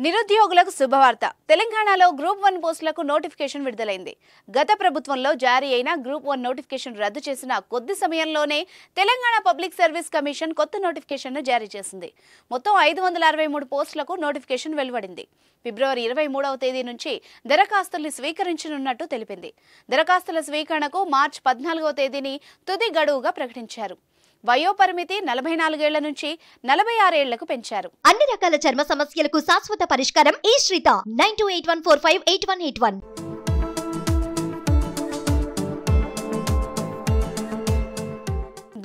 నిరుద్యోగులకు శుభవార్త. తెలంగాణలో గ్రూప్ 1 పోస్టులకు నోటిఫికేషన్ విడుదలైంది. గత ప్రభుత్వంలో జారీ అయిన గ్రూప్ 1 నోటిఫికేషన్ రద్దు చేసిన కొద్ది సమయంలోనే తెలంగాణ పబ్లిక్ సర్వీస్ కమిషన్ కొత్త నోటిఫికేషన్ను జారీ చేసింది. మొత్తం 563 పోస్టులకు నోటిఫికేషన్ వెలువడింది. ఫిబ్రవరి 23వ తేదీ నుంచి దరఖాస్తుల్ని స్వీకరించనున్నట్టు తెలిపింది. దరఖాస్తుల స్వీకరణకు మార్చి 14వ తేదీని తుది గడువుగా ప్రకటించారు. వయోపరిమితి 44 ఏళ్ల నుంచి 46 ఏళ్లకు పెంచారు. అన్ని రకాల చర్మ సమస్యలకు శాశ్వత పరిష్కారం ఈ శ్రీత 9281458181.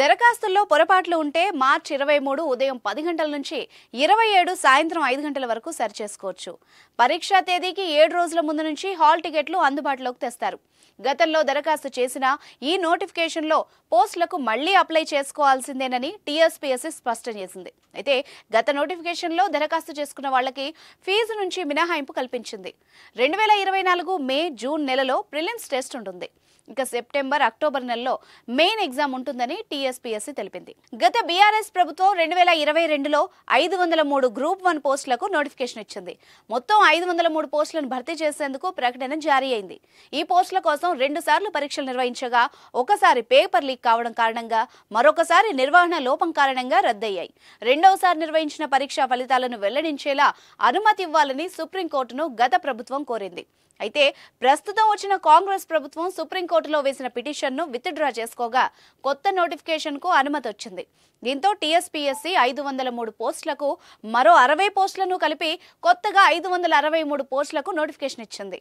దరఖాస్తుల్లో పొరపాట్లు ఉంటే మార్చి 23 ఉదయం 10 గంటల నుంచి 27 సాయంత్రం 5 గంటల వరకు సరిచేసుకోవచ్చు. పరీక్షా తేదీకి 7 రోజుల ముందు నుంచి హాల్ టికెట్లు అందుబాటులోకి తెస్తారు. గతంలో దరఖాస్తు చేసిన ఈ నోటిఫికేషన్లో పోస్టులకు మళ్లీ అప్లై చేసుకోవాల్సిందేనని టీఎస్పీఎస్సీ స్పష్టం చేసింది. అయితే గత నోటిఫికేషన్లో దరఖాస్తు చేసుకున్న వాళ్ళకి ఫీజు నుంచి మినహాయింపు కల్పించింది. 2024 మే జూన్ నెలలో ప్రిలిమ్స్ టెస్ట్ ఉంటుంది. ఇక సెప్టెంబర్ అక్టోబర్ నెలలో మెయిన్ ఎగ్జామ్ ఉంటుందని టీఎస్పీఎస్సీ తెలిపింది. గత బీఆర్ఎస్ ప్రభుత్వం 2022లో 503 గ్రూప్ 1 పోస్టులకు నోటిఫికేషన్ ఇచ్చింది. మొత్తం 503 పోస్టులను భర్తీ చేసేందుకు ప్రకటన జారీ అయింది. ఈ పోస్టుల కోసం 2 సార్లు పరీక్షలు నిర్వహించగా ఒకసారి పేపర్ లీక్ కావడం కారణంగా మరొకసారి నిర్వహణ లోపం కారణంగా రద్దయ్యాయి. రెండవసారి నిర్వహించిన పరీక్షా ఫలితాలను వెల్లడించేలా అనుమతి ఇవ్వాలని సుప్రీంకోర్టును గత ప్రభుత్వం కోరింది. అయితే ప్రస్తుతం వచ్చిన కాంగ్రెస్ ప్రభుత్వం సుప్రీంకోర్టులో వేసిన పిటిషన్ను విత్డ్రా చేసుకోగా కొత్త నోటిఫికేషన్కు అనుమతి వచ్చింది. దీంతో టీఎస్పీఎస్సీ 503 పోస్టులకు మరో 60 పోస్టులను కలిపి కొత్తగా 563 పోస్టులకు నోటిఫికేషన్ ఇచ్చింది.